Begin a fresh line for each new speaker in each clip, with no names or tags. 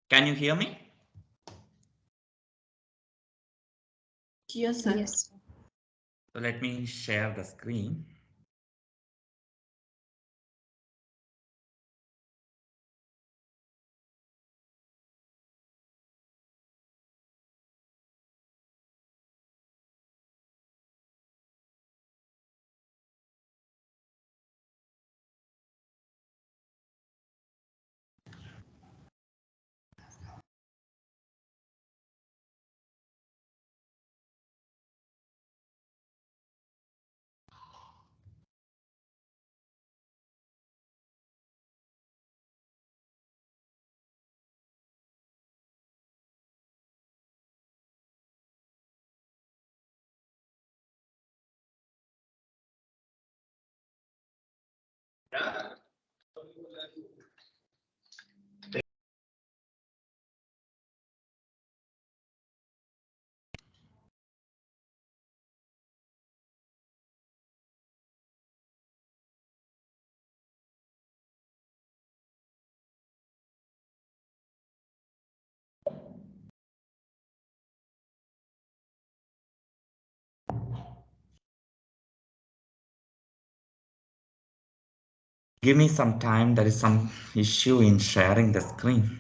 Can you hear me?
Yes, sir.
Yes.
So let me share the screen. Give me some time. There is some issue in sharing the screen.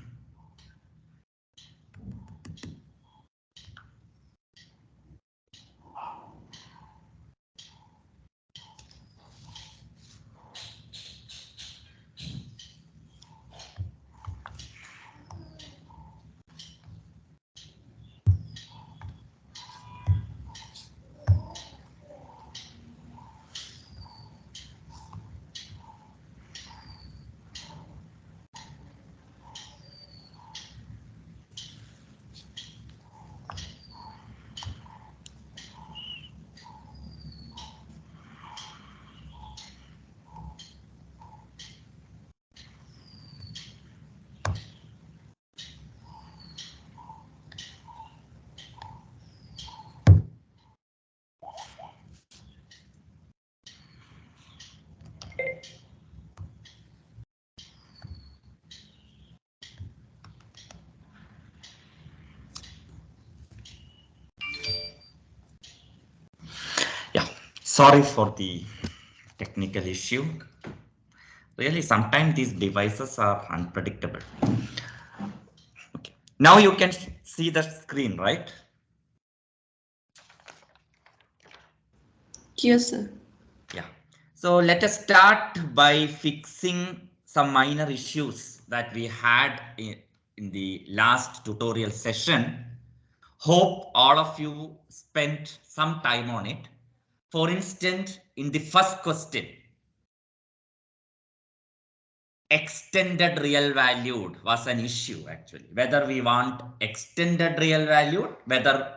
Yeah, sorry for the technical issue. Really, sometimes these devices are unpredictable. Okay. Now you can see the screen, right?
Yes, sir.
Yeah. So let us start by fixing some minor issues that we had in the last tutorial session. Hope all of you spent some time on it. For instance, in the first question, extended real valued was an issue actually. Whether we want extended real valued, whether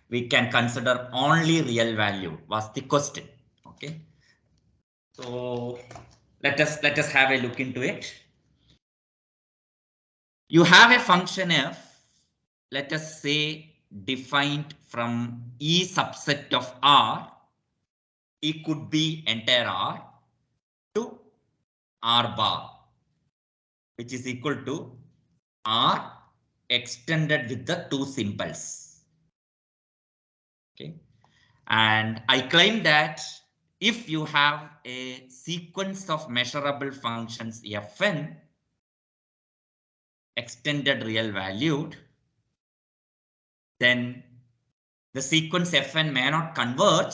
we can consider only real valued was the question. Okay. So let us have a look into it. You have a function f, let us say defined from E subset of R. It could be entire R to R bar, which is equal to R extended with the two simples. Okay. And I claim that if you have a sequence of measurable functions Fn extended real valued, then the sequence Fn may not converge.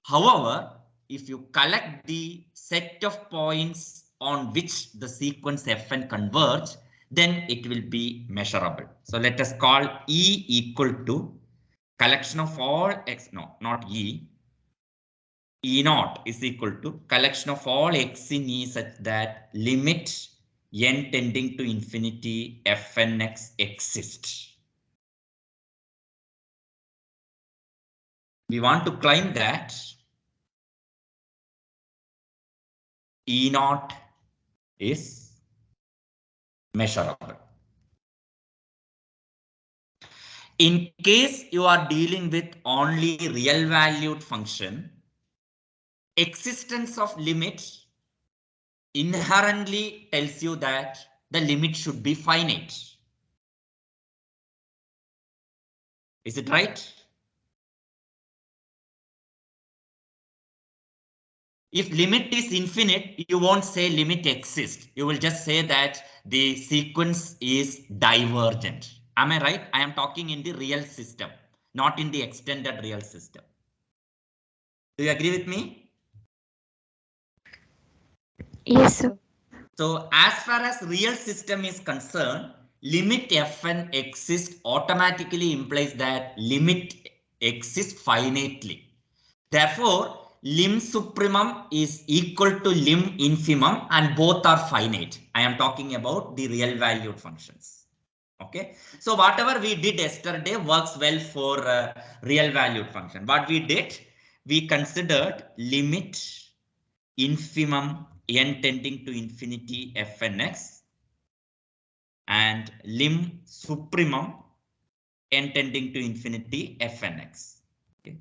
However, if you collect the set of points on which the sequence Fn converge, then it will be measurable. So let us call E equal to collection of all x, no, not E. E naught is equal to collection of all x in E such that limit n tending to infinity Fnx exists. We want to claim that E naught is measurable. In case you are dealing with only real valued function, existence of limit inherently tells you that the limit should be finite. Is it right? If limit is infinite, you won't say limit exists. You will just say that the sequence is divergent. Am I right? I am talking in the real system, not in the extended real system. Do you agree with me?
Yes, sir.
So as far as real system is concerned, limit fn exists automatically implies that limit exists finitely. Therefore, lim supremum is equal to lim infimum and both are finite. I am talking about the real valued functions. Okay. So whatever we did yesterday works well for real valued function. What we did, we considered limit infimum n tending to infinity fn x and lim supremum n tending to infinity fn x. Okay.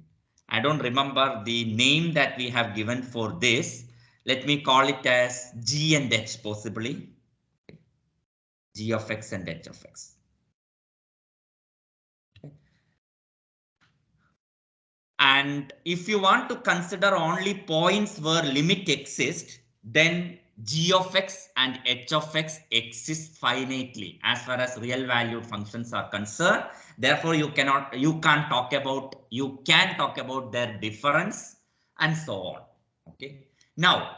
I don't remember the name that we have given for this. Let me call it as g and h possibly. G of x and h of x. Okay. And if you want to consider only points where limit exists, then g of x and h of x exist finitely as far as real valued functions are concerned. Therefore, you can talk about their difference and so on. Okay. Now,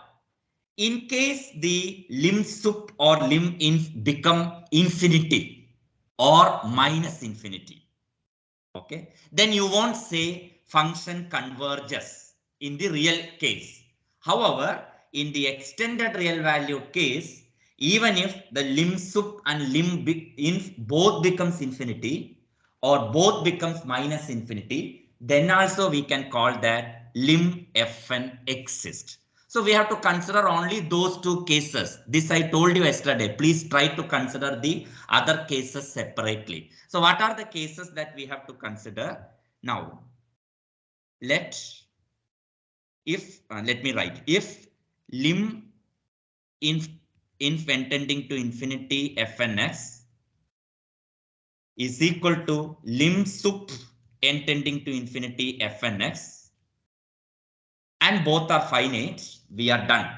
in case the lim sup or lim inf become infinity or minus infinity, okay, then you won't say function converges in the real case. However, in the extended real valued case, even if the lim sup and lim inf both becomes infinity or both becomes minus infinity, then also we can call that lim fn exists. So we have to consider only those two cases. This I told you yesterday. Please try to consider the other cases separately. So what are the cases that we have to consider? Now, let me write. If lim inf n tending to infinity fn x is equal to lim sup n tending to infinity fn x and both are finite, we are done.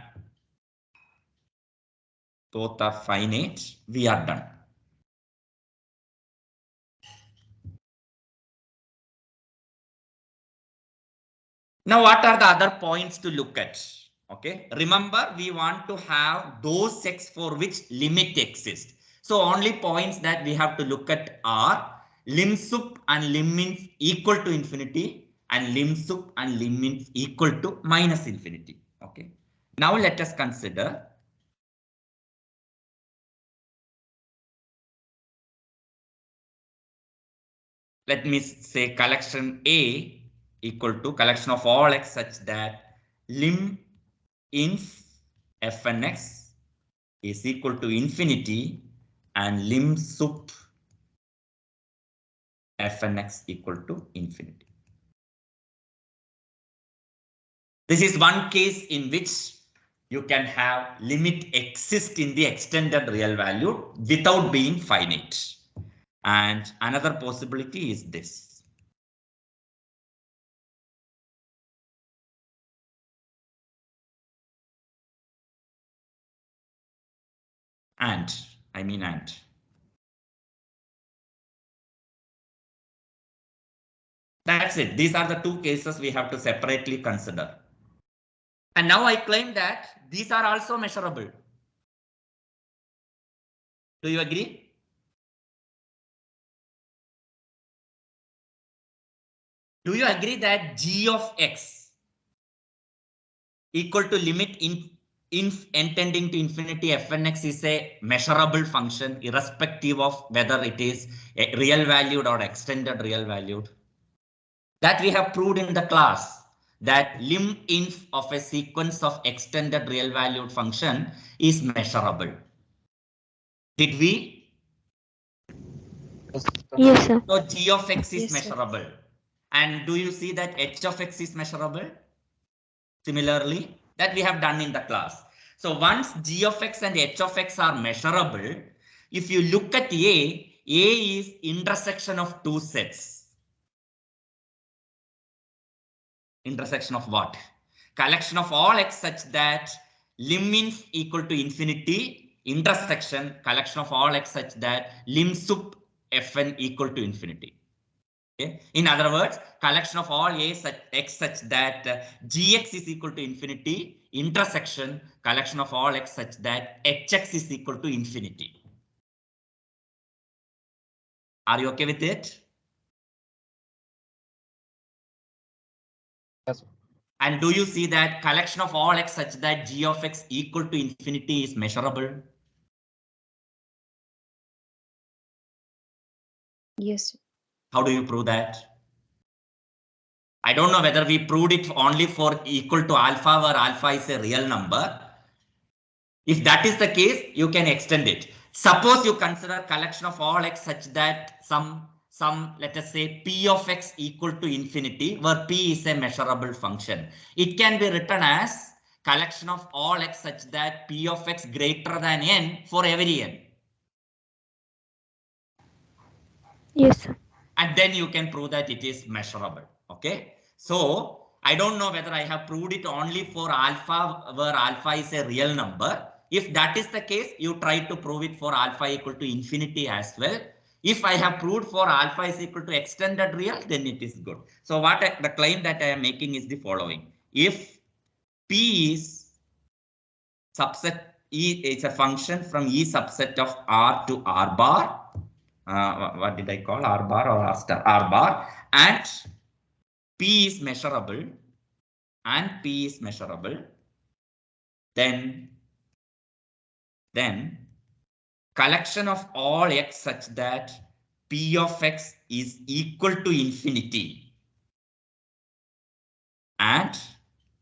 Both are finite, we are done. Now, what are the other points to look at? Okay, remember we want to have those sets for which limit exists. So only points that we have to look at are lim sup and lim inf equal to infinity and lim sup and lim inf equal to minus infinity. Okay, now let us consider let me say collection A equal to collection of all x such that lim inf fn x is equal to infinity and lim sup fn x equal to infinity. This is one case in which you can have limit exist in the extended real value without being finite. And another possibility is this. And. That's it. These are the two cases we have to separately consider. And now I claim that these are also measurable. Do you agree? Do you agree that g of x equal to limit inf n tending to infinity fn x is a measurable function irrespective of whether it is a real valued or extended real valued? That we have proved in the class that lim inf of a sequence of extended real valued function is measurable. Did we?
Yes, sir.
So g of x is
Yes, sir.
measurable. And do you see that h of x is measurable? Similarly, that we have done in the class. So once g of x and h of x are measurable, if you look at A is intersection of two sets. Intersection of what? Collection of all x such that lim inf equal to infinity, intersection collection of all x such that lim sup fn equal to infinity. Okay. In other words, collection of all a such x such that gx is equal to infinity, intersection collection of all x such that hx is equal to infinity. Are you okay with it?
Yes.
And do you see that collection of all x such that g of x equal to infinity is measurable?
Yes.
How do you prove that? I don't know whether we proved it only for equal to alpha, where alpha is a real number. If that is the case, you can extend it. Suppose you consider collection of all x such that some let us say p of x equal to infinity, where p is a measurable function. It can be written as collection of all x such that p of x greater than n for every n.
Yes, sir.
And then you can prove that it is measurable. Okay. So I don't know whether I have proved it only for alpha, where alpha is a real number. If that is the case, you try to prove it for alpha equal to infinity as well. If I have proved for alpha is equal to extended real, then it is good. So what the claim that I am making is the following. If P is subset E, it's a function from E subset of R to R bar. What did I call R bar or R star? R bar, and P is measurable, then collection of all x such that P of x is equal to infinity, and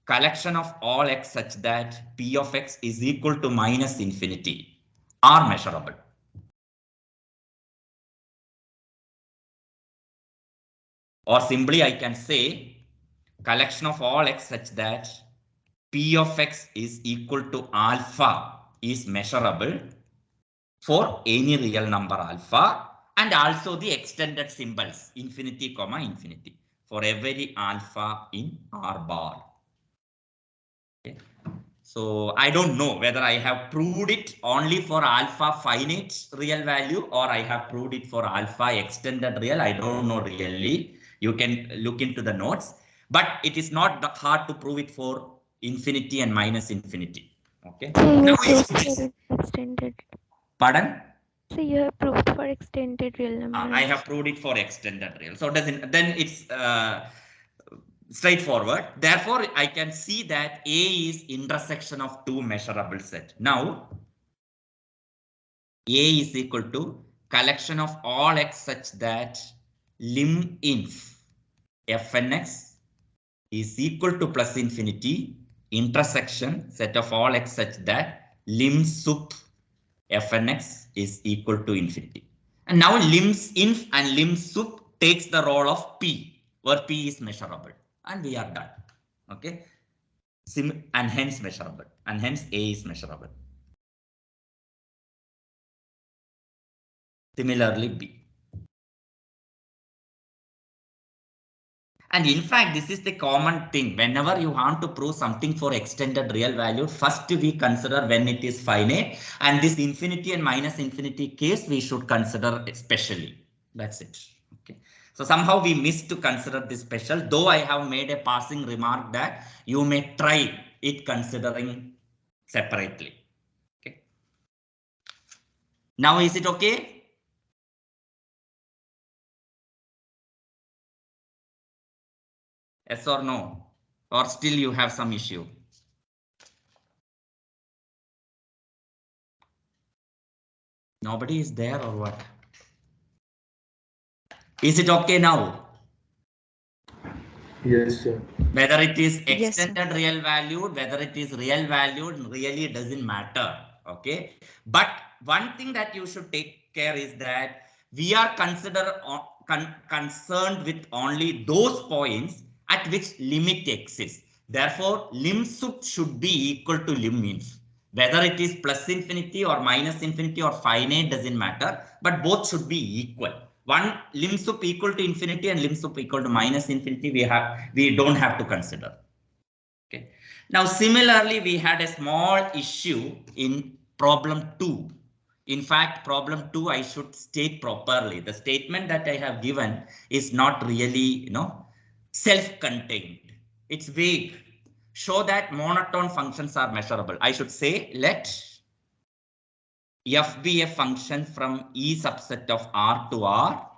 collection of all x such that P of x is equal to minus infinity are measurable. Or simply I can say collection of all x such that P of x is equal to alpha is measurable for any real number alpha, and also the extended symbols infinity comma infinity for every alpha in R bar. Okay. So I don't know whether I have proved it only for alpha finite real value or I have proved it for alpha extended real. I don't know really. You can look into the notes, but it is not hard to prove it for infinity and minus infinity. Okay.
So you
Now
have proved for extended.
Pardon?
So you have proved for extended real numbers.
I have proved it for extended real. So doesn't then it's straightforward. Therefore, I can see that A is intersection of two measurable set. Now, A is equal to collection of all x such that lim inf fnx is equal to plus infinity intersection set of all x such that lim sup fnx is equal to infinity. And now lims inf and lim sup takes the role of P, where P is measurable, and we are done. Okay. And hence measurable, and hence A is measurable. Similarly, B. And in fact, this is the common thing. Whenever you want to prove something for extended real value, first we consider when it is finite, and this infinity and minus infinity case we should consider especially. That's it. Okay. So somehow we missed to consider this special, though I have made a passing remark that you may try it considering separately. Okay. Now is it okay? Yes or no? Or still you have some issue? Nobody is there or what? Is it okay now?
Yes, sir.
Whether it is
Yes,
extended real valued, whether it is real valued, really doesn't matter. Okay. But one thing that you should take care is that we are concerned with only those points at which limit exists. Therefore, lim sup should be equal to lim inf. Whether it is plus infinity or minus infinity or finite doesn't matter, but both should be equal. One lim sup equal to infinity and lim sup equal to minus infinity, we don't have to consider. Okay. Now, similarly, we had a small issue in problem 2. In fact, problem 2, I should state properly. The statement that I have given is not really, self-contained. It's vague. Show that monotone functions are measurable. I should say, let f be a function from E subset of R to R.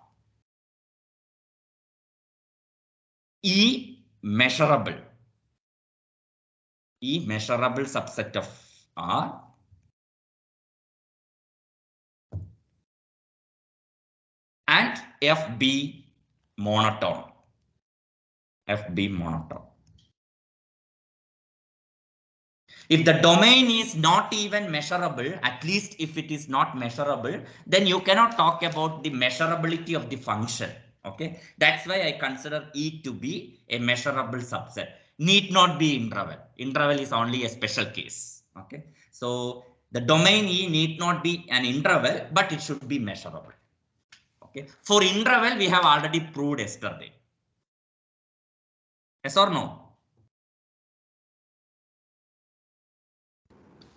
E measurable. E measurable subset of R. And FB monotone. FB monotone. If the domain is not even measurable, at least if it is not measurable, then you cannot talk about the measurability of the function. Okay, that's why I consider E to be a measurable subset. Need not be interval. Interval is only a special case. Okay, so the domain E need not be an interval, but it should be measurable. Okay, for interval, we have already proved yesterday. Yes or no?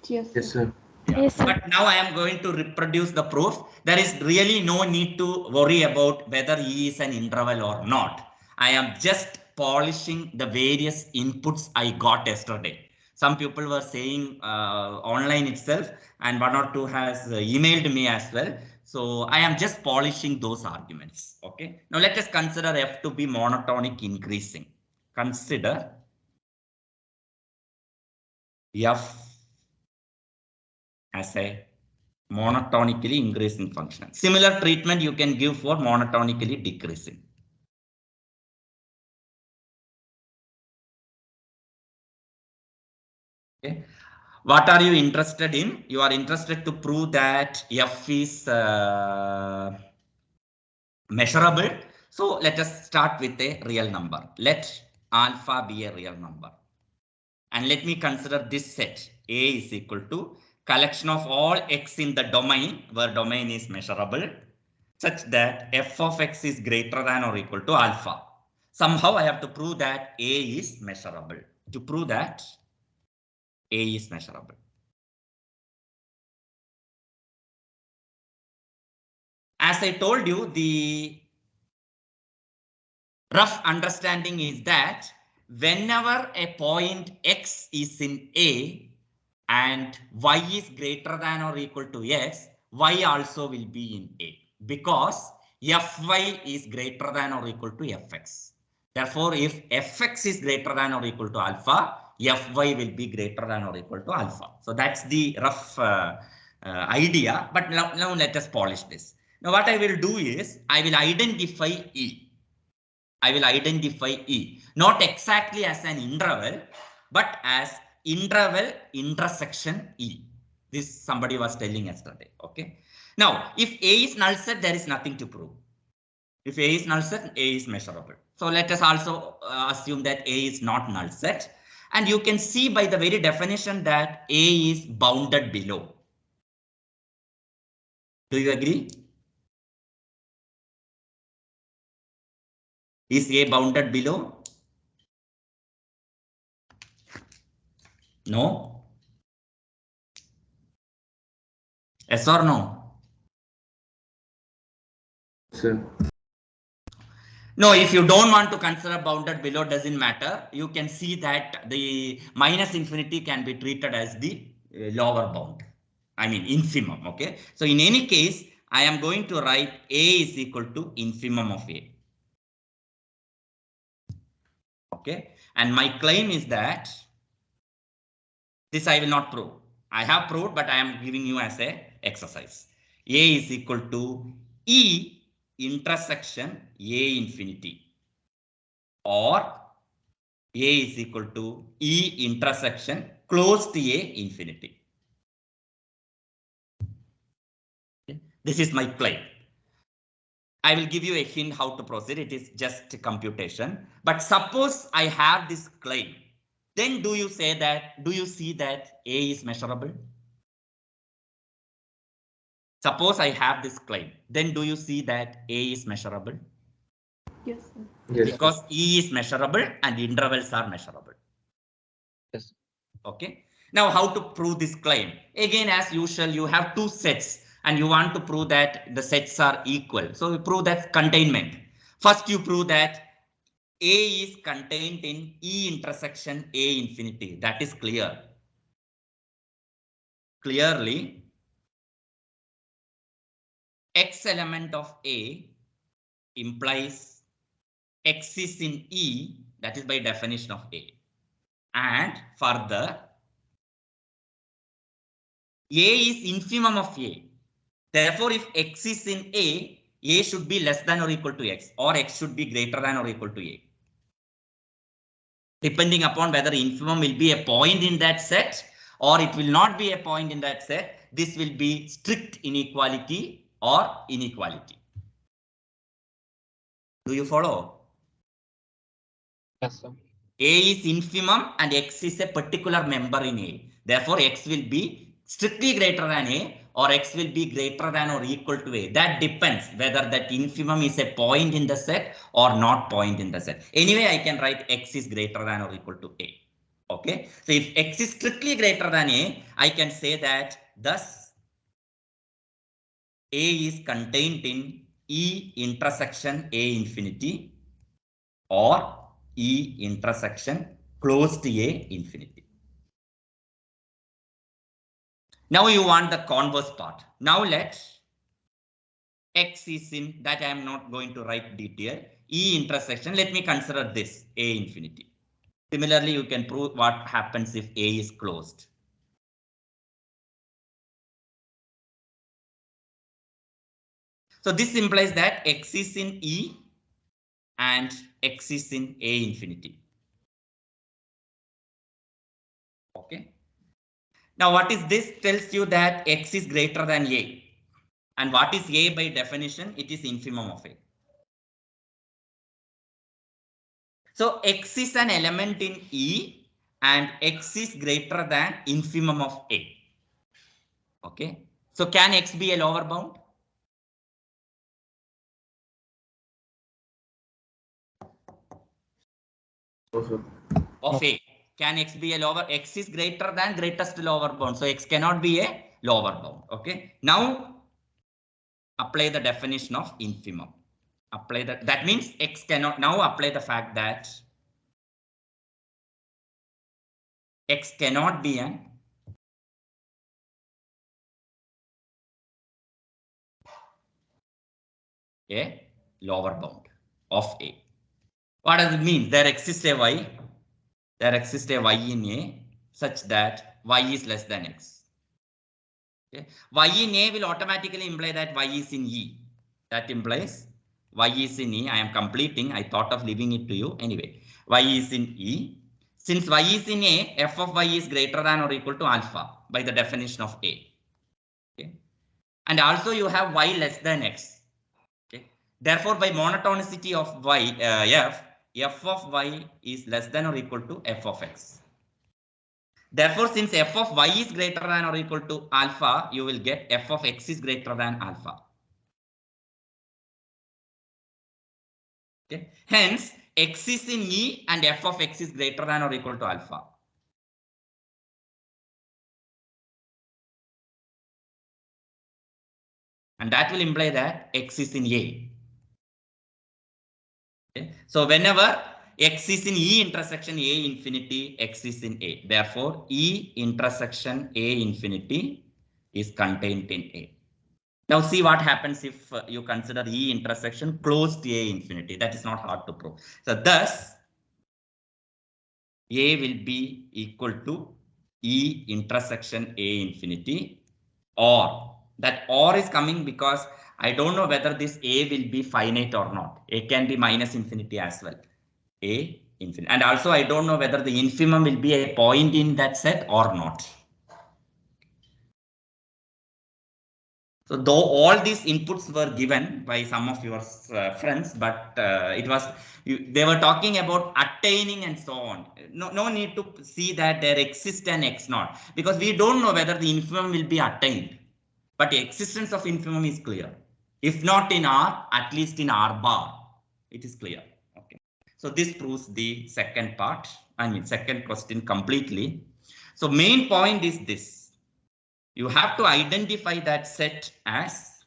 Yes,
Yes, sir.
Yeah.
Yes, sir.
But now I am going to reproduce the proof. There is really no need to worry about whether E is an interval or not. I am just polishing the various inputs I got yesterday. Some people were saying online itself, and one or two has emailed me as well. So I am just polishing those arguments. Okay. Now let us consider F to be monotonic increasing. Consider F as a monotonically increasing function. Similar treatment you can give for monotonically decreasing. Okay. What are you interested in? You are interested to prove that F is measurable. So let us start with a real number. Let alpha be a real number. And let me consider this set. A is equal to collection of all x in the domain where domain is measurable, such that f of x is greater than or equal to alpha. Somehow I have to prove that A is measurable. To prove that A is measurable. As I told you, the rough understanding is that whenever a point x is in A and y is greater than or equal to x, y also will be in A, because fy is greater than or equal to fx. Therefore, if fx is greater than or equal to alpha, fy will be greater than or equal to alpha. So that's the rough idea. But now let us polish this. Now what I will do is I will identify E. I will identify E, not exactly as an interval, but as interval intersection E. This somebody was telling yesterday. Okay. Now, if A is null set, there is nothing to prove. If A is null set, A is measurable. So let us also assume that A is not null set. And you can see by the very definition that A is bounded below. Do you agree? Is A bounded below? No. Yes or no?
Sir.
No, if you don't want to consider bounded below, doesn't matter. You can see that the minus infinity can be treated as the lower bound. I mean infimum. Okay. So in any case, I am going to write A is equal to infimum of A. Okay. And my claim is that this I will not prove. I have proved, but I am giving you as a exercise. A is equal to E intersection A infinity, or A is equal to E intersection close to A infinity. Okay. This is my claim. I will give you a hint how to proceed. It is just computation. But suppose I have this claim, then do you see that A is measurable? Suppose I have this claim, then do you see that A is measurable?
Yes, sir.
Yes.
Because E is measurable and intervals are measurable.
Yes.
Okay. Now, how to prove this claim? Again, as usual, you have two sets and you want to prove that the sets are equal. So you prove that containment. First, you prove that A is contained in E intersection A infinity. That is clear. Clearly, X element of A implies X is in E, that is by definition of A. And further, A is infimum of A. Therefore, if X is in A should be less than or equal to X, or X should be greater than or equal to A. Depending upon whether infimum will be a point in that set or it will not be a point in that set, this will be strict inequality or inequality. Do you follow?
Yes, sir.
A is infimum and X is a particular member in A. Therefore, X will be strictly greater than A or X will be greater than or equal to A. That depends whether that infimum is a point in the set or not point in the set. Anyway, I can write X is greater than or equal to A. Okay. So if X is strictly greater than A, I can say that thus A is contained in E intersection A infinity or E intersection close to A infinity. Now you want the converse part. Now let X is in, that I am not going to write detail, E intersection. Let me consider this A infinity. Similarly, you can prove what happens if A is closed. So this implies that X is in E and X is in A infinity. Okay. Now what is this? Tells you that X is greater than A. And what is A by definition? It is infimum of A. So X is an element in E and X is greater than infimum of A. Okay. So can X be a lower bound? Of A. Can X be a lower? X is greater than greatest lower bound. So X cannot be a lower bound. Okay. Now apply the definition of infimum. Apply that. That means X cannot. Now apply the fact that X cannot be an lower bound of A. What does it mean? There exists a Y. There exists a Y in A such that Y is less than X. Okay. Y in A will automatically imply that Y is in E. That implies Y is in E. I am completing. I thought of leaving it to you. Anyway, Y is in E. Since Y is in A, f of Y is greater than or equal to alpha by the definition of A. Okay. And also you have Y less than X. Okay. Therefore, by monotonicity of Y, f of Y is less than or equal to f of X. Therefore, since f of Y is greater than or equal to alpha, you will get f of X is greater than alpha. Okay. Hence, X is in E and f of X is greater than or equal to alpha. And that will imply that X is in A. Okay. So whenever X is in E intersection A infinity, X is in A. Therefore, E intersection A infinity is contained in A. Now see what happens if you consider E intersection close to A infinity. That is not hard to prove. So thus, A will be equal to E intersection A infinity, or that or is coming because I don't know whether this A will be finite or not. A can be minus infinity as well. A infinity. And also I don't know whether the infimum will be a point in that set or not. So though all these inputs were given by some of your friends, but it was they were talking about attaining and so on. No need to see that there exists an X naught because we don't know whether the infimum will be attained. but the existence of infimum is clear. If not in R, at least in R bar, it is clear. Okay. So this proves the second part, second question completely. So main point is this. You have to identify that set as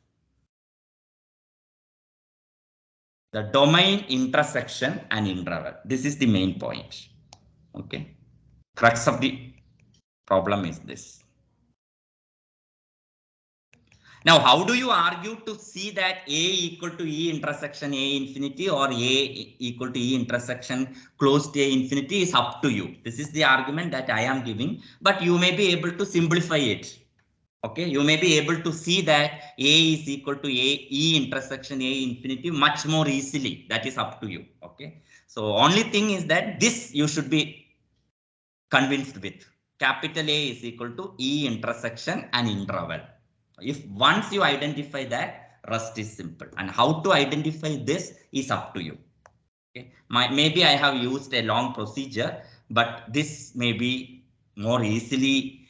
the domain, intersection, and interval. This is the main point. Okay. Crux of the problem is this. Now, how do you argue to see that A equal to E intersection A infinity or A equal to E intersection close to A infinity is up to you. This is the argument that I am giving, but you may be able to simplify it. Okay, you may be able to see that A is equal to A E intersection A infinity much more easily. That is up to you. Okay, so only thing is that this you should be convinced with. Capital A is equal to E intersection and interval. If once you identify that, rest is simple. And how to identify this is up to you. Okay, maybe I have used a long procedure, but this may be more easily,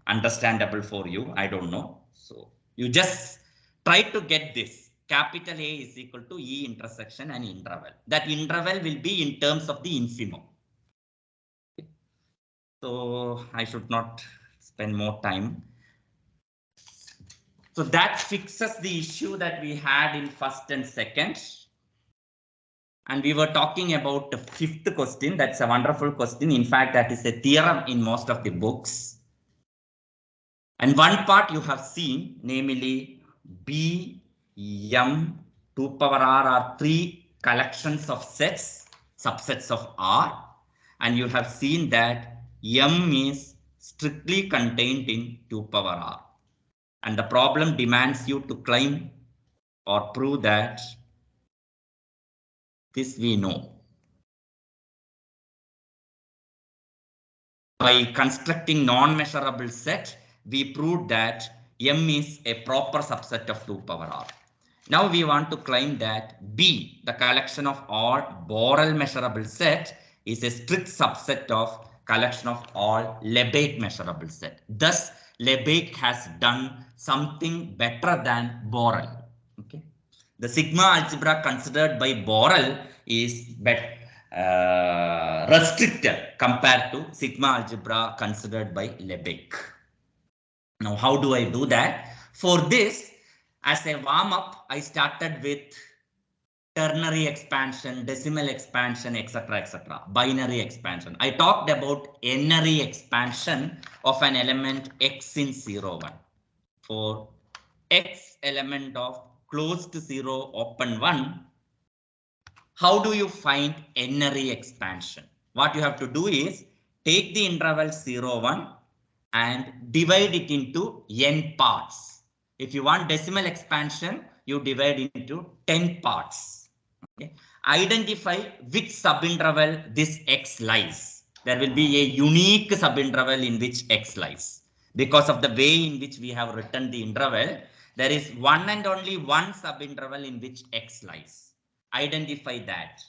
understandable for you. I don't know. So you just try to get this. Capital A is equal to E intersection and interval. That interval will be in terms of the infimum. Okay. So I should not spend more time. So that fixes the issue that we had in first and second. And we were talking about the fifth question. That's a wonderful question. In fact, that is a theorem in most of the books. And one part you have seen, namely B, M, 2 power R are three collections of sets, subsets of R. And you have seen that M is strictly contained in 2 power R. And the problem demands you to claim or prove that this we know. By constructing non-measurable set, we proved that M is a proper subset of 2 power R. Now we want to claim that B, the collection of all Borel measurable set, is a strict subset of collection of all Lebesgue measurable set. Thus, Lebesgue has done something better than Borel. Okay. The sigma algebra considered by Borel is restricted compared to sigma algebra considered by Lebesgue. Now, how do I do that? For this, as a warm-up, I started with ternary expansion, decimal expansion, etc., etc., binary expansion. I talked about n-ary expansion of an element x in 0, 1. For x element of close to 0, open 1, how do you find n-ary expansion? What you have to do is take the interval 0, 1 and divide it into n parts. If you want decimal expansion, you divide into 10 parts. Okay. Identify which subinterval this x lies. There will be a unique subinterval in which x lies. Because of the way in which we have written the interval, there is one and only one subinterval in which x lies. Identify that.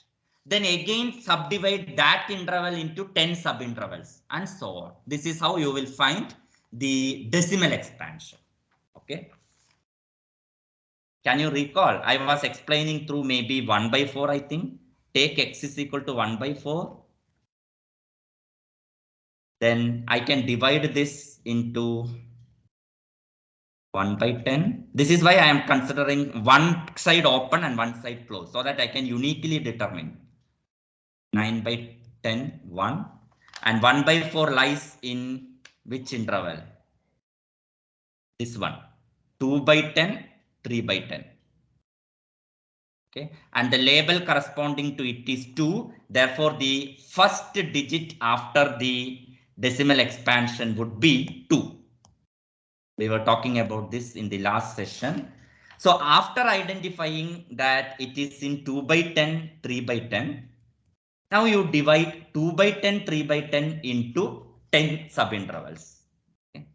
Then again subdivide that interval into 10 subintervals and so on. This is how you will find the decimal expansion. Okay. Can you recall? I was explaining through maybe 1 by 4, I think. Take x is equal to 1 by 4. Then I can divide this into 1 by 10. This is why I am considering one side open and one side closed so that I can uniquely determine 9 by 10, 1. And 1 by 4 lies in which interval? This one. 2 by 10, 3 by 10. Okay, and the label corresponding to it is 2. Therefore, the first digit after the decimal expansion would be 2. We were talking about this in the last session. So after identifying that it is in 2 by 10, 3 by 10, now you divide 2 by 10, 3 by 10 into 10 subintervals. Okay.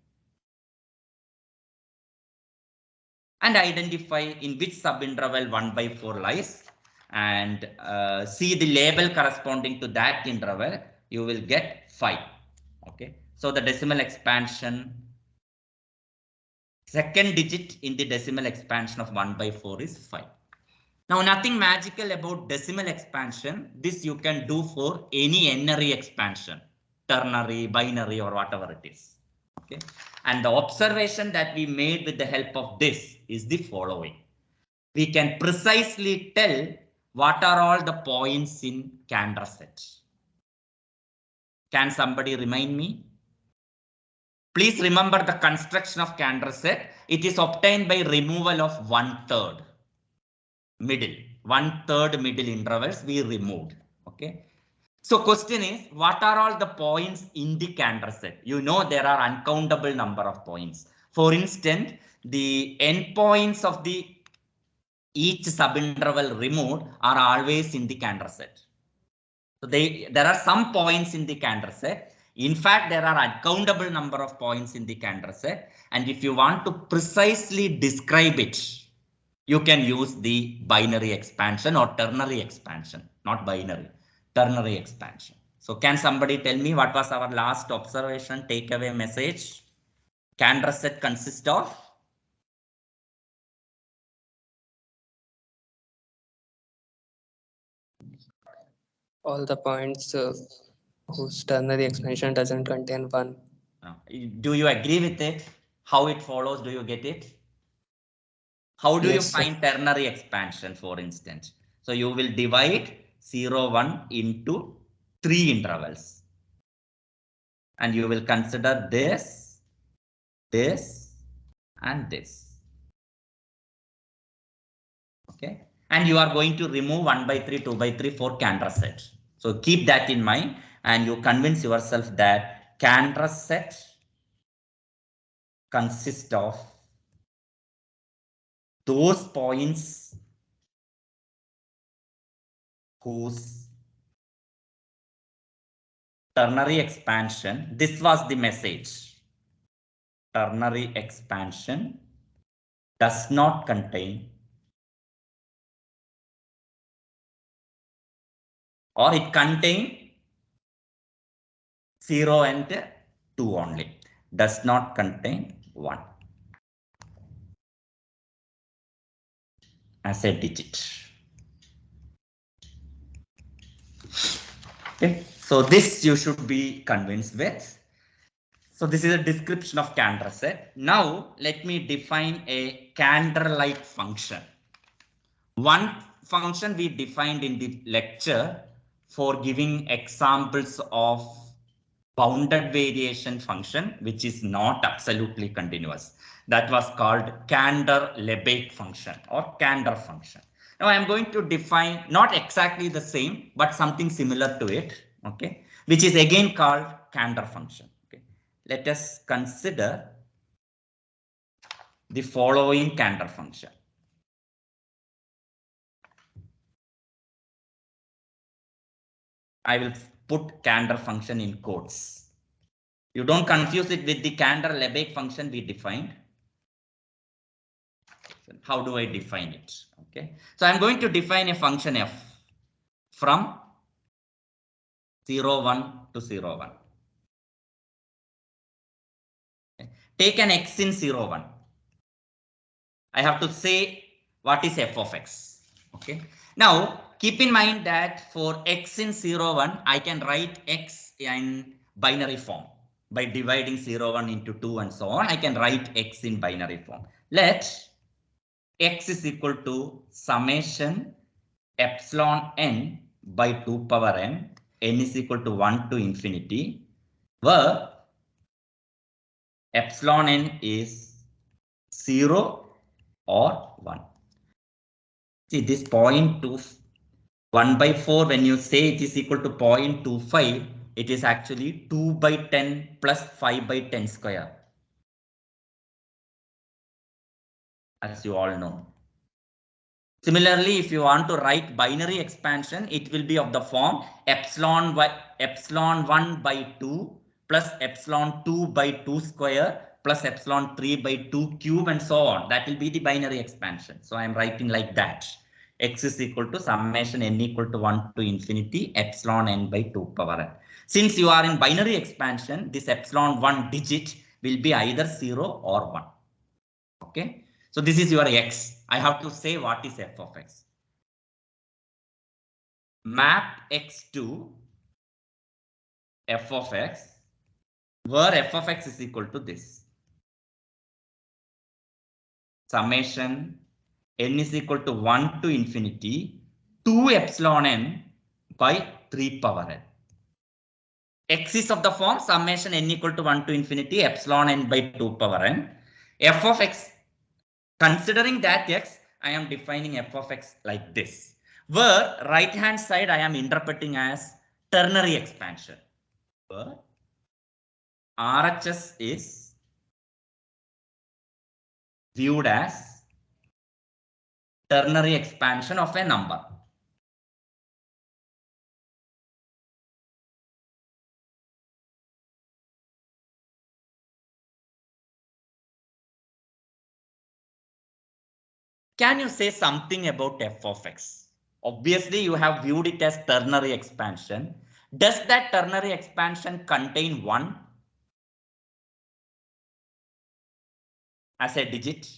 And identify in which subinterval 1 by 4 lies and see the label corresponding to that interval, you will get 5. Okay. So the decimal expansion Second digit in the decimal expansion of 1 by 4 is 5. Now, nothing magical about decimal expansion. This you can do for any n-ary expansion, ternary, binary, or whatever it is. Okay. And the observation that we made with the help of this is the following. We can precisely tell what are all the points in Candra set. Can somebody remind me? Please remember the construction of Candra set. It is obtained by removal of 1/3 middle. 1/3 middle intervals we removed. Okay. So question is, what are all the points in the Candra set? You know there are uncountable number of points. For instance, the endpoints of the each subinterval removed are always in the Candra set. So there are some points in the Candra set. In fact, there are uncountable number of points in the Candra set. And if you want to precisely describe it, you can use the binary expansion or ternary expansion, not binary, ternary expansion. So can somebody tell me what was our last observation, takeaway message? Candra set consists of?
All the points whose ternary expansion doesn't contain 1.
Do you agree with it? How it follows? Do you get it? How do you
Yes, sir.
find ternary expansion, for instance? So you will divide 0, 1 into 3 intervals. And you will consider this, this, and this. Okay. And you are going to remove 1 by 3, 2 by 3 for Candra set. So keep that in mind and you convince yourself that Candra set consists of those points whose ternary expansion, this was the message, ternary expansion does not contain or it contain 0 and 2 only, does not contain 1 as a digit. Okay, so this you should be convinced with. So this is a description of Candra set. Now let me define a Candra-like function. One function we defined in the lecture for giving examples of bounded variation function, which is not absolutely continuous. That was called Cantor-Lebesgue function or Cantor function. Now I am going to define not exactly the same, but something similar to it, okay, which is again called Cantor function. Okay. Let us consider the following Cantor function. I will put Cantor function in quotes. You don't confuse it with the Cantor-Lebesgue function we defined. How do I define it? Okay, so I'm going to define a function f from 0, 1 to 0, 1. Okay. Take an x in 0, 1. I have to say what is f of x. Okay. Now keep in mind that for x in 0, 1, I can write x in binary form by dividing 0, 1 into 2 and so on. I can write x in binary form. Let x is equal to summation epsilon n by 2 power n is equal to 1 to infinity, where epsilon n is 0 or 1. See this 1 by 4, when you say it is equal to 0.25, it is actually 2 by 10 plus 5 by 10 square, as you all know. Similarly, if you want to write binary expansion, it will be of the form epsilon 1 by 2 plus epsilon 2 by 2 square plus epsilon 3 by 2 cube and so on. That will be the binary expansion. So I am writing like that. X is equal to summation n equal to 1 to infinity epsilon n by 2 power n. Since you are in binary expansion, this epsilon 1 digit will be either 0 or 1. Okay, so this is your x. I have to say what is f of x. Map x to f of x, where f of x is equal to this. Summation n is equal to 1 to infinity 2 epsilon n by 3 power n. X is of the form summation n equal to 1 to infinity epsilon n by 2 power n. F of x, considering that x, I am defining f of x like this, where right hand side I am interpreting as ternary expansion, where RHS is viewed as ternary expansion of a number. Can you say something about f of x? Obviously, you have viewed it as ternary expansion. Does that ternary expansion contain 1 as a digit?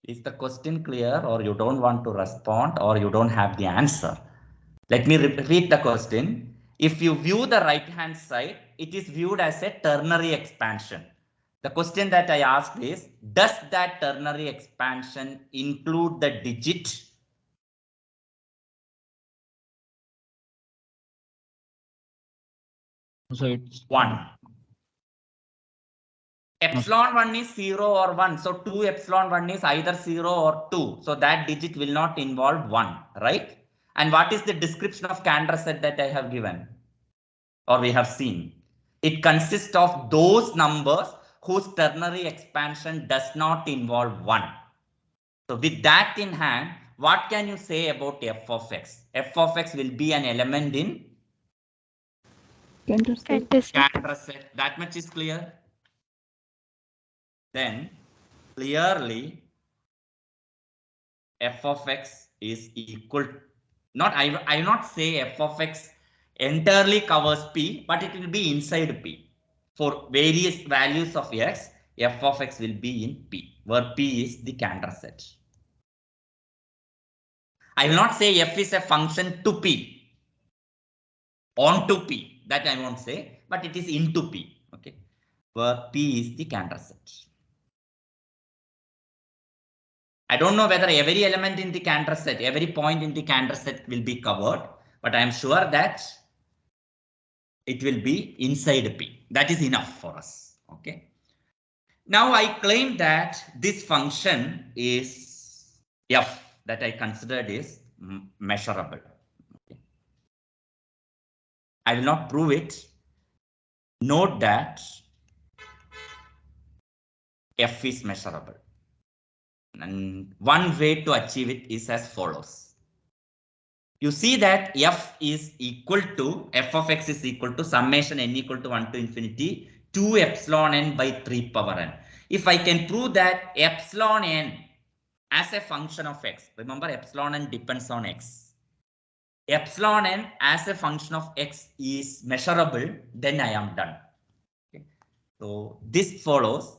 Is the question clear, or you don't want to respond, or you don't have the answer? Let me repeat the question. If you view the right hand side, it is viewed as a ternary expansion. The question that I asked is, does that ternary expansion include the digit?
So it's
1. Epsilon 1 is 0 or 1. So 2 epsilon 1 is either 0 or 2. So that digit will not involve 1, right? And what is the description of Cantor set that I have given, or we have seen? It consists of those numbers whose ternary expansion does not involve 1. So with that in hand, what can you say about f of x? F of x will be an element in
Cantor set.
Cantor set. That much is clear. Then clearly f of x is equal, I will not say f of x entirely covers p, but it will be inside p. For various values of x, f of x will be in p, where p is the Cantor set. I will not say f is a function to p, onto p, that I won't say, but it is into p, okay, where p is the Cantor set. I don't know whether every element in the Cantor set, every point in the Cantor set will be covered, but I am sure that it will be inside P. That is enough for us. Okay. Now I claim that this function is f, that I considered is measurable. Okay. I will not prove it. Note that f is measurable. And one way to achieve it is as follows. You see that f is equal to, f of x is equal to summation n equal to 1 to infinity 2 epsilon n by 3 power n. If I can prove that epsilon n as a function of x, remember epsilon n depends on x. Epsilon n as a function of x is measurable, then I am done. Okay. So this follows.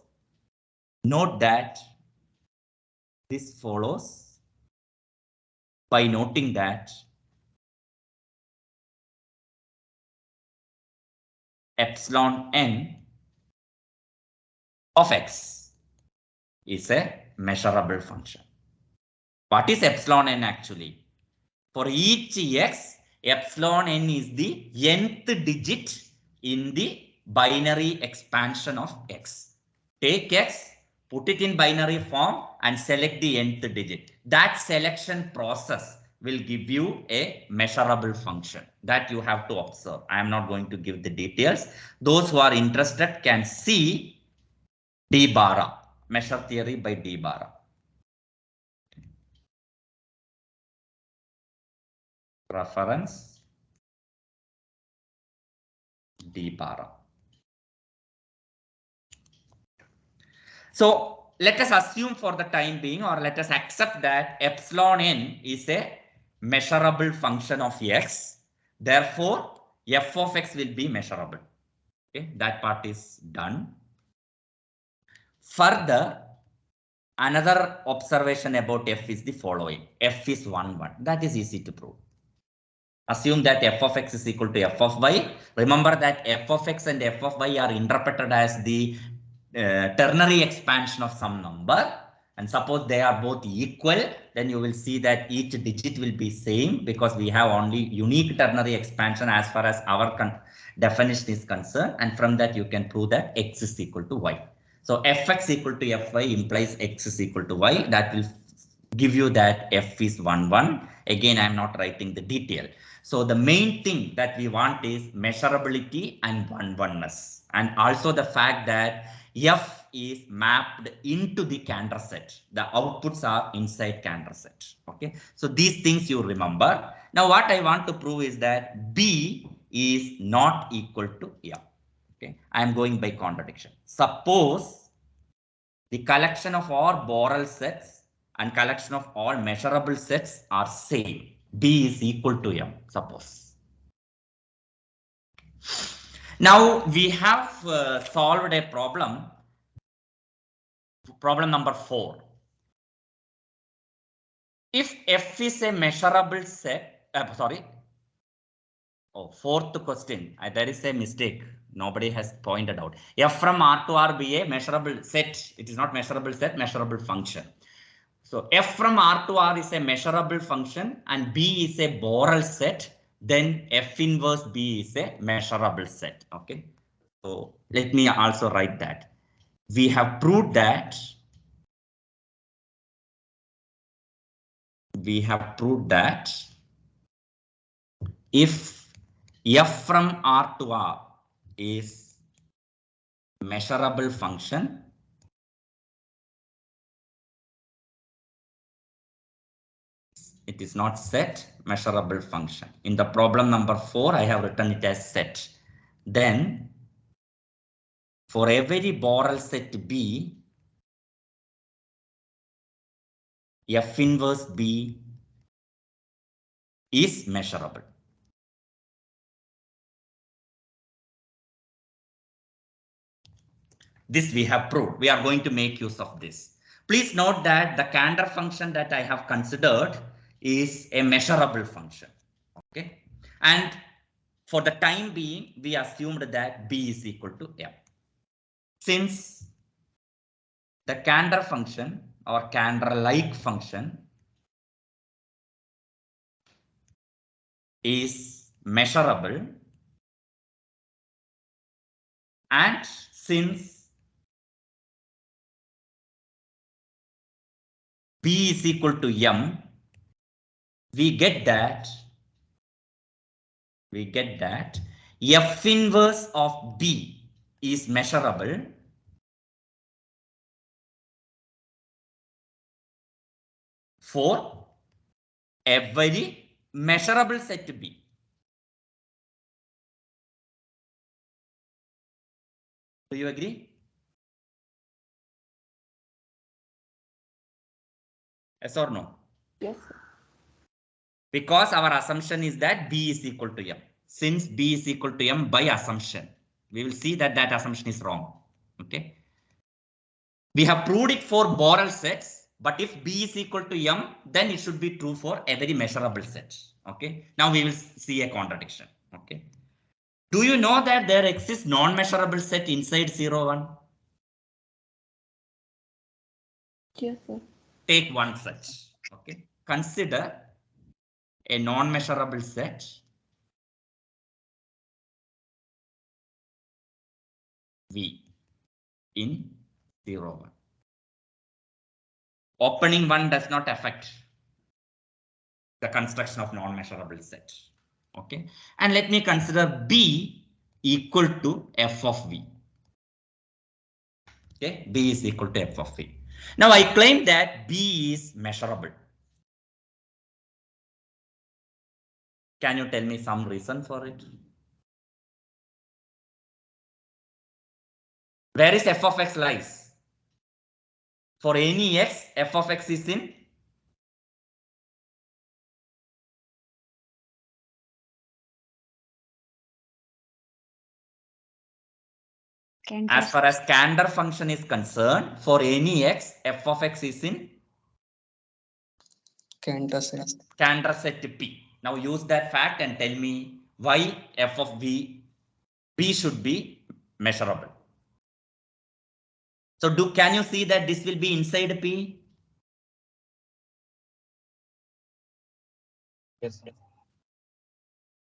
Note that this follows by noting that epsilon n of x is a measurable function. What is epsilon n actually? For each x, epsilon n is the nth digit in the binary expansion of x. Take x, put it in binary form and select the nth digit. That selection process will give you a measurable function that you have to observe. I am not going to give the details. Those who are interested can see D Bara, measure theory by D Bara. Reference D Bara. So let us assume for the time being, or let us accept that epsilon n is a measurable function of x. Therefore, f of x will be measurable. Okay, that part is done. Further, another observation about f is the following. F is 1, 1. That is easy to prove. Assume that f of x is equal to f of y. Remember that f of x and f of y are interpreted as the ternary expansion of some number. And suppose they are both equal, then you will see that each digit will be same because we have only unique ternary expansion as far as our definition is concerned. And from that, you can prove that x is equal to y. So fx equal to fy implies x is equal to y. That will give you that f is 1, 1. Again, I am not writing the detail. So the main thing that we want is measurability and one-oneness, and also the fact that f is mapped into the Cantor set. The outputs are inside Cantor set. Okay, so these things you remember. Now what I want to prove is that b is not equal to f. Okay, I am going by contradiction. Suppose the collection of all Borel sets and collection of all measurable sets are same. B is equal to M, suppose. Now we have solved a problem number 4. If F is a measurable set, fourth question, there is a mistake. Nobody has pointed out. F from R to R be a measurable set. It is not measurable set, measurable function. So f from R to R is a measurable function and B is a Borel set. Then f inverse B is a measurable set. Okay. So let me also write that. We have proved that. If f from R to R is measurable function, it is not set, measurable function. In the problem number 4, I have written it as set. Then for every Borel set B, f inverse B is measurable. This we have proved. We are going to make use of this. Please note that the Cantor function that I have considered is a measurable function. Okay. And for the time being, we assumed that B is equal to M. Since the Cantor function or Cantor-like function is measurable, and since B is equal to M, we get that f inverse of B is measurable for every measurable set B. Do you agree? Yes or no?
Yes, sir.
Because our assumption is that B is equal to M. Since B is equal to M by assumption, we will see that that assumption is wrong. Okay. We have proved it for Borel sets, but if B is equal to M, then it should be true for every measurable set. Okay. Now we will see a contradiction. Okay. Do you know that there exists non-measurable set inside 0, 1?
Yes, sir.
Take one such. Okay. Consider a non-measurable set V in 0, 1. Opening 1 does not affect the construction of non-measurable set. Okay. And let me consider B equal to f of V. Okay. B is equal to f of V. Now I claim that B is measurable. Can you tell me some reason for it? Where is f of x lies? For any x, f of x is in As far as Cantor function is concerned, for any x, f of x is in
Cantor set.
Cantor set P. Now use that fact and tell me why f of b should be measurable. So can you see that this will be inside P?
Yes, sir.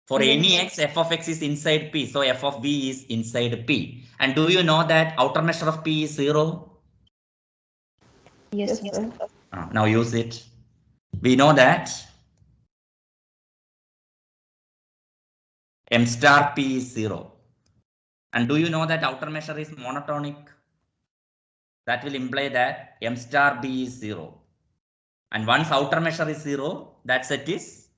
For any
Yes.
x, f of x is inside P. So f of b is inside P. And do you know that outer measure of P is 0?
Yes, sir.
Now use it. We know that m star P is 0. And do you know that outer measure is monotonic? That will imply that m star B is 0. And once outer measure is 0, that set is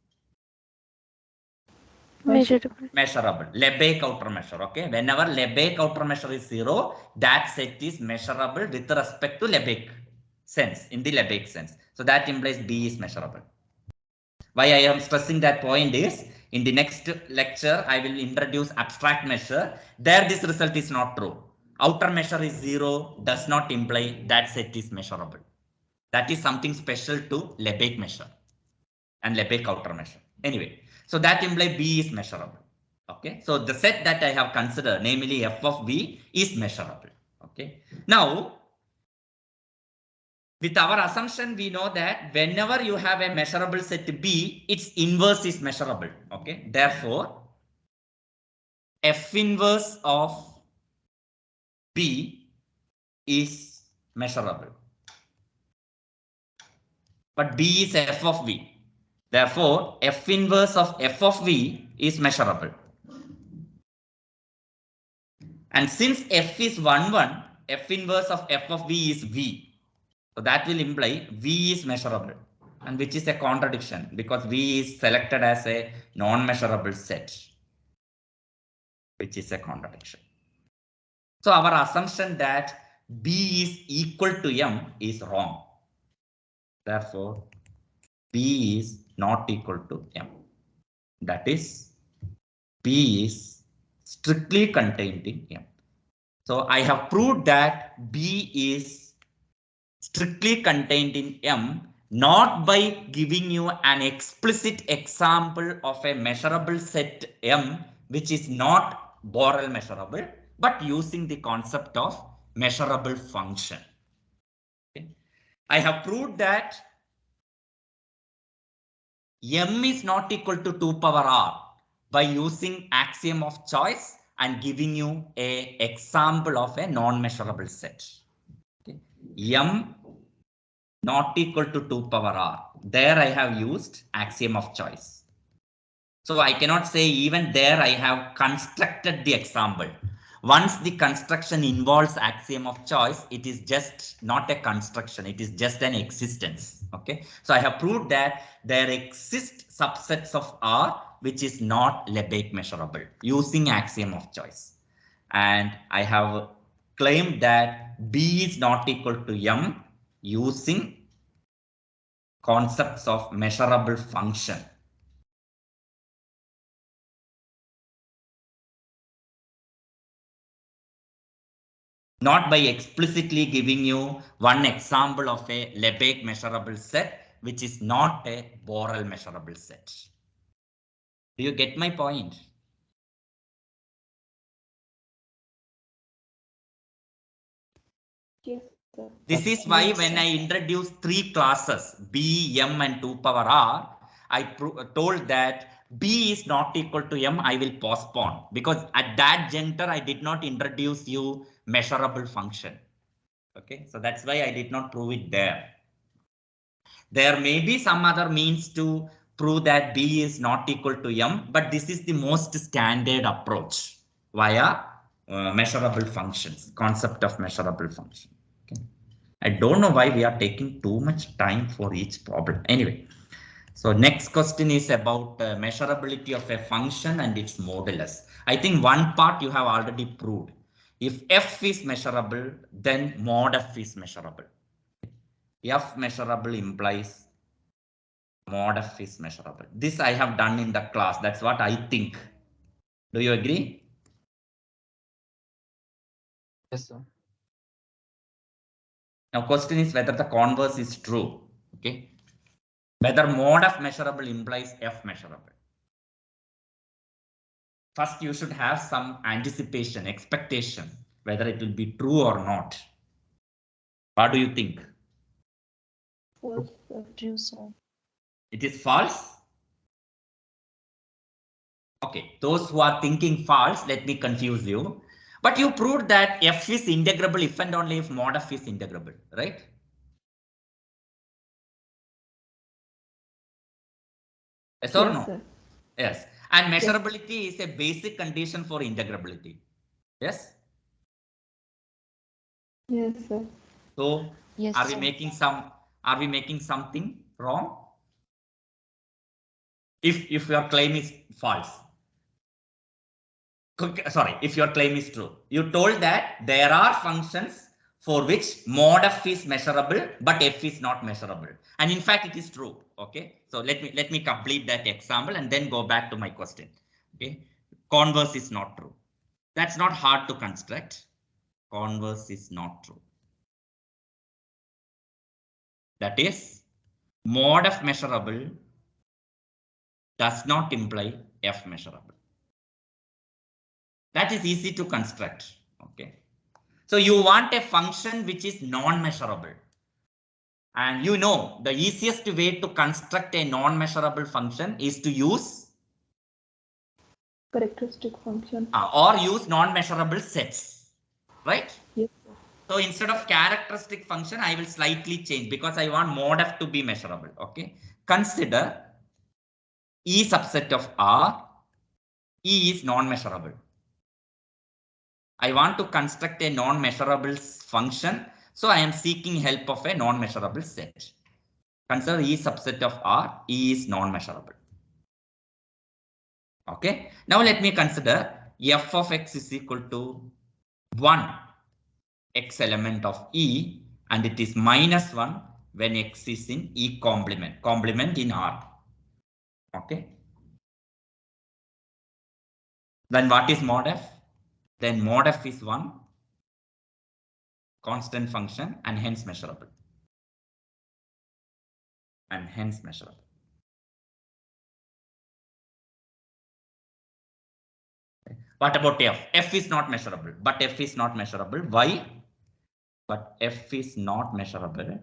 Measurable.
measurable. Lebesgue outer measure. Okay. Whenever Lebesgue outer measure is 0, that set is measurable with respect to Lebesgue sense, in the Lebesgue sense. So that implies B is measurable. Why I am stressing that point is, in the next lecture, I will introduce abstract measure. There this result is not true. Outer measure is 0 does not imply that set is measurable. That is something special to Lebesgue measure and Lebesgue outer measure. Anyway, so that implies B is measurable. Okay, so the set that I have considered, namely f of B, is measurable. Okay, now with our assumption, we know that whenever you have a measurable set B, its inverse is measurable. Okay, therefore, f inverse of B is measurable. But B is f of V. Therefore, f inverse of f of V is measurable. And since f is 1, 1, f inverse of f of V is V. So that will imply V is measurable, and which is a contradiction because V is selected as a non-measurable set, which is a contradiction. So our assumption that B is equal to M is wrong. Therefore, B is not equal to M. That is, B is strictly contained in M. So I have proved that B is strictly contained in M, not by giving you an explicit example of a measurable set M, which is not Borel measurable, but using the concept of measurable function. Okay. I have proved that M is not equal to 2 power R by using axiom of choice and giving you an example of a non-measurable set. Okay. M not equal to 2 power R. There I have used axiom of choice. So I cannot say even there I have constructed the example. Once the construction involves axiom of choice, it is just not a construction. It is just an existence. Okay. So I have proved that there exist subsets of R which is not Lebesgue measurable using axiom of choice. And I have claimed that B is not equal to M using concepts of measurable function. Not by explicitly giving you one example of a Lebesgue measurable set, which is not a Borel measurable set. Do you get my point?
Yes, sir.
This is why when I introduce 3 classes, B, M, and 2 power R, I told that B is not equal to M, I will postpone because at that juncture, I did not introduce you measurable function. Okay, so that's why I did not prove it there. There may be some other means to prove that B is not equal to M, but this is the most standard approach via measurable functions, concept of measurable function. Okay. I don't know why we are taking too much time for each problem. Anyway, so next question is about measurability of a function and its modulus. I think one part you have already proved. If f is measurable, then mod f is measurable. F measurable implies mod f is measurable. This I have done in the class. That's what I think. Do you agree?
Yes, sir.
Now question is whether the converse is true. Okay. Whether mod of measurable implies F measurable. First, you should have some anticipation, expectation, whether it will be true or not. What do you think?
False. True, sir.
It is false. Okay, those who are thinking false, let me confuse you. But you proved that F is integrable if and only if mod F is integrable, right? Yes or no?
Sir.
Yes. And measurability is a basic condition for integrability. Yes.
Yes, sir.
So
Yes,
are we
sir.
making something wrong? If your claim is false. Sorry, if your claim is true. You told that there are functions for which mod F is measurable, but F is not measurable. And in fact, it is true. Okay. So let me complete that example and then go back to my question. Okay. Converse is not true. That's not hard to construct. Converse is not true. That is, mod F measurable does not imply F measurable. That is easy to construct. Okay. So you want a function which is non-measurable. And you know the easiest way to construct a non-measurable function is to use
Characteristic function.
or use non-measurable sets, right?
Yes.
So instead of characteristic function, I will slightly change because I want mod F to be measurable. Okay. Consider E subset of R. E is non-measurable. I want to construct a non-measurable function. So I am seeking help of a non-measurable set. Consider E subset of R. E is non-measurable. Okay. Now let me consider f of x is equal to 1 x element of E, and it is -1 when x is in E complement in R. Okay. Then what is mod f? Then mod f is 1 constant function and hence measurable. And hence measurable. What about f? F is not measurable, but f is not measurable. Why? But f is not measurable.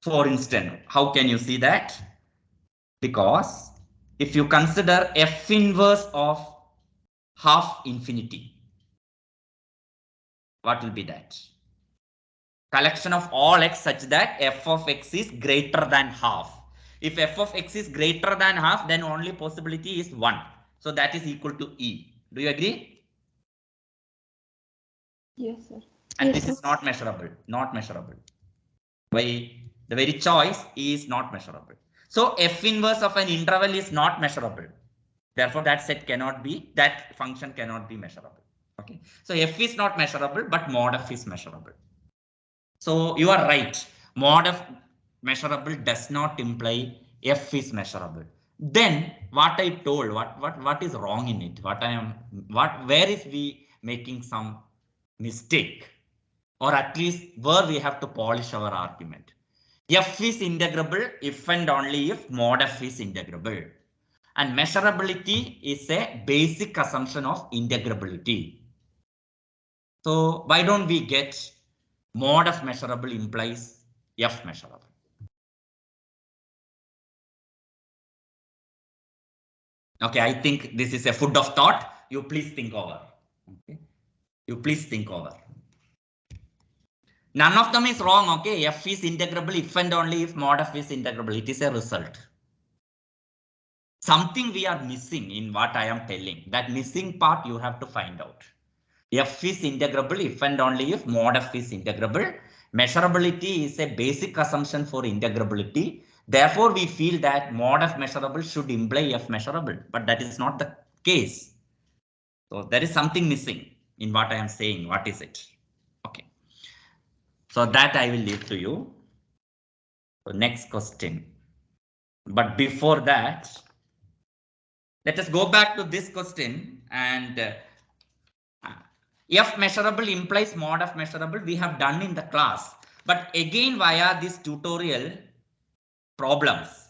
For instance, how can you see that? Because if you consider f inverse of half infinity, what will be that? Collection of all x such that f of x is greater than half. If f of x is greater than half, then only possibility is 1. So that is equal to E. Do you agree?
Yes, sir.
And
Yes,
this
sir.
is not measurable, not measurable. By the very choice is not measurable. So f inverse of an interval is not measurable. Therefore, that function cannot be measurable. Okay. So f is not measurable, but mod f is measurable. So you are right. Mod f measurable does not imply f is measurable. Then what I told, what is wrong in it? Where is we making some mistake? Or at least where we have to polish our argument. F is integrable if and only if mod f is integrable. And measurability is a basic assumption of integrability. So why don't we get mod of measurable implies F measurable? Okay, I think this is a food of thought. You please think over. Okay. You please think over. None of them is wrong. Okay, F is integrable if and only if mod F is integrable. It is a result. Something we are missing in what I am telling. That missing part you have to find out. F is integrable if and only if mod F is integrable. Measurability is a basic assumption for integrability. Therefore, we feel that mod F measurable should imply F measurable, but that is not the case. So there is something missing in what I am saying. What is it? Okay. So that I will leave to you. So next question. But before that, let us go back to this question and F measurable implies mod of measurable we have done in the class. But again, via this tutorial problems,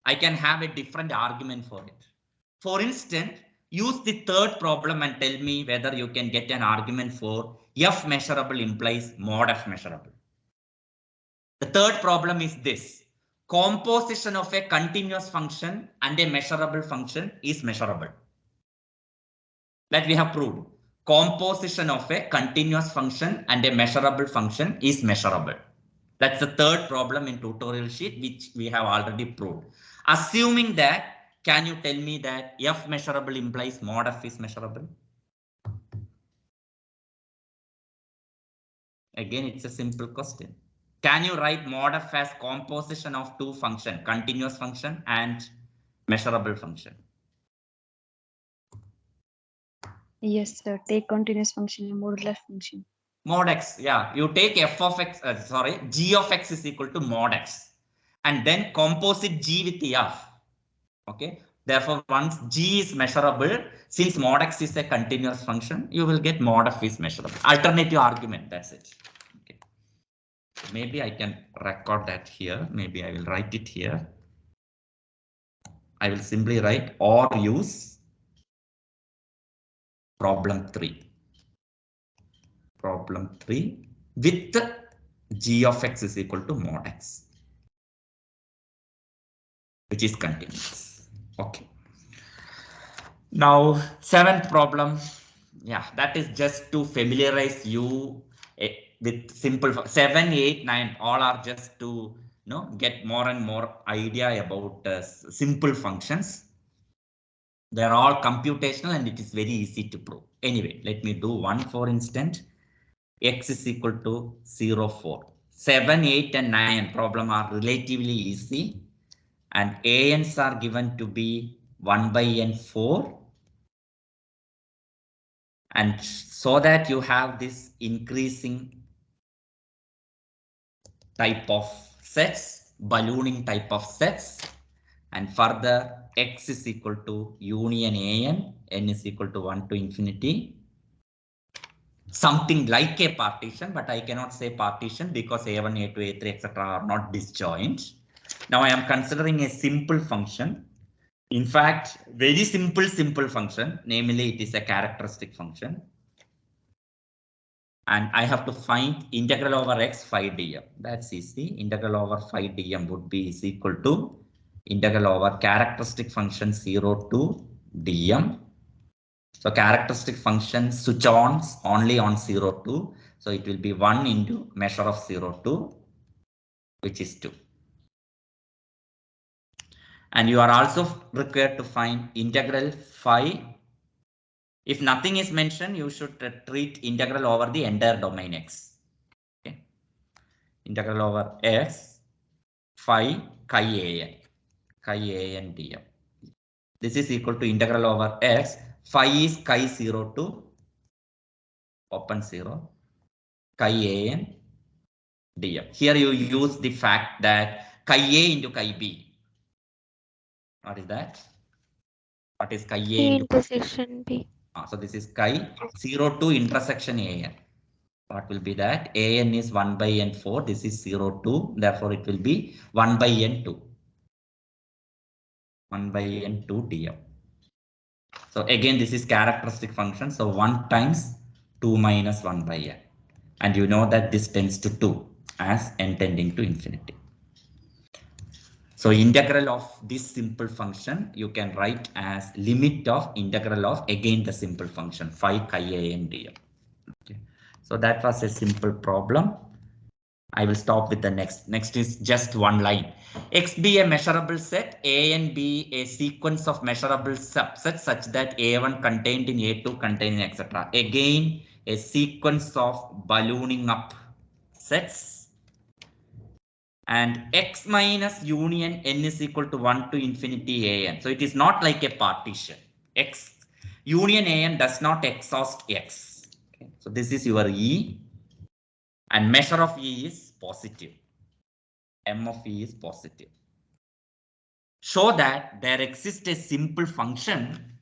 I can have a different argument for it. For instance, use the third problem and tell me whether you can get an argument for F measurable implies mod F measurable. The third problem is this. Composition of a continuous function and a measurable function is measurable. That we have proved. Composition of a continuous function and a measurable function is measurable. That's the third problem in tutorial sheet, which we have already proved. Assuming that, can you tell me that F measurable implies mod F is measurable? Again, it's a simple question. Can you write mod F as composition of two functions, continuous function and measurable function?
Yes, sir. Take continuous function and modular function.
Mod x, yeah, you take f of x, g of x is equal to mod x, and then composite g with f. Okay, therefore once g is measurable, since mod x is a continuous function, you will get mod f is measurable. Alternative argument, that's it. Okay, maybe I can record that here. Maybe I will write it here. I will simply write or use problem 3. Problem 3 with g of x is equal to mod x, which is continuous. Okay. Now, seventh problem. Yeah, that is just to familiarize you with simple 7, 8, 9. All are just to get more and more idea about simple functions. They are all computational and it is very easy to prove. Anyway, let me do one for instance. X is equal to 0, 4. 7, 8, and 9 problem are relatively easy. And ANs are given to be 1 by n 4. And so that you have this increasing type of sets, ballooning type of sets. And further, x is equal to union n is equal to 1 to infinity. Something like a partition, but I cannot say partition because a1, a2, a3, etc. are not disjoint. Now I am considering a simple function. In fact, very simple function, namely it is a characteristic function. And I have to find integral over x phi dm. That's easy. Integral over phi dm would be is equal to integral over characteristic function 0 to dm. So characteristic function switch on only on 0 to. So it will be 1 into measure of 0 to, which is 2. And you are also required to find integral phi. If nothing is mentioned, you should treat integral over the entire domain x. Okay. Integral over x phi chi an dm. This is equal to integral over x. Phi is chi 0 to open 0 chi an dm. Here you use the fact that chi a into chi b. What is that? What is chi a into
intersection B?
so this is chi 0 to intersection an. What will be that? An is 1 by n 4. This is 0 2. Therefore, it will be 1 by n 2. 1 by n 2 dm. So again, this is characteristic function. So 1 times 2 minus 1 by n. And you know that this tends to 2 as n tending to infinity. So integral of this simple function, you can write as limit of integral of again the simple function phi chi an dm. Okay. So that was a simple problem. I will stop with the next. Next is just one line. X be a measurable set, A and B a sequence of measurable subsets such that A1 contained in A2 contained in etc. Again, a sequence of ballooning up sets. And X minus union n is equal to 1 to infinity an. So it is not like a partition. X union an does not exhaust X. Okay. So this is your E. And measure of E is positive. M of E is positive. Show that there exists a simple function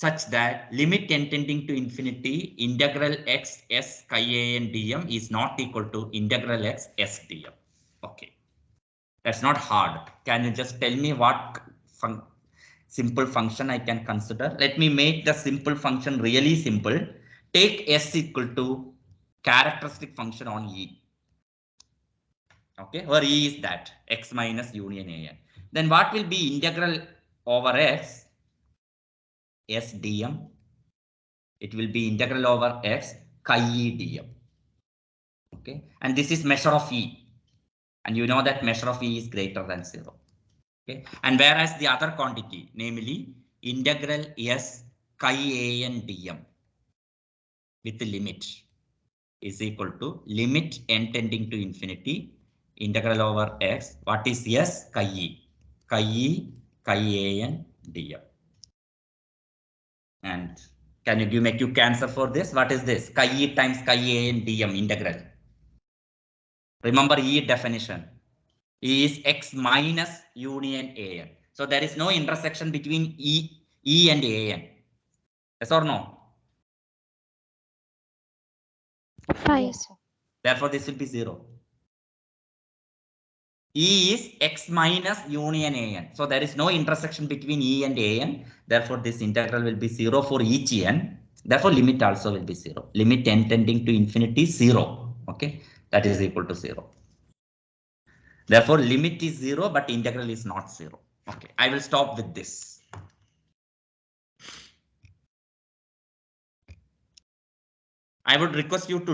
such that limit n tending to infinity integral x s chi a n dm is not equal to integral x s dm. Okay, that's not hard. Can you just tell me what simple function I can consider? Let me make the simple function really simple. Take s equal to characteristic function on E. Okay, where E is that x minus union a n. Then what will be integral over x s dm? It will be integral over x chi e dm. Okay, and this is measure of E, and you know that measure of E is greater than 0. Okay, and whereas the other quantity, namely integral s chi a n dm with the limit is equal to limit n tending to infinity integral over x. What is s chi e? Chi e chi a n dm. And can you give me a quick answer for this? What is this? Chi e times chi a n dm integral. Remember E definition. E is x minus union a n. So there is no intersection between E and a n. Yes or no?
Yes, sir.
Therefore, this will be 0. E is x minus union a n. So there is no intersection between E and a n. Therefore, this integral will be 0 for each n. Therefore, limit also will be 0. Limit n tending to infinity 0. Okay, that is equal to 0. Therefore, limit is 0, but integral is not 0. Okay, I will stop with this. I would request you to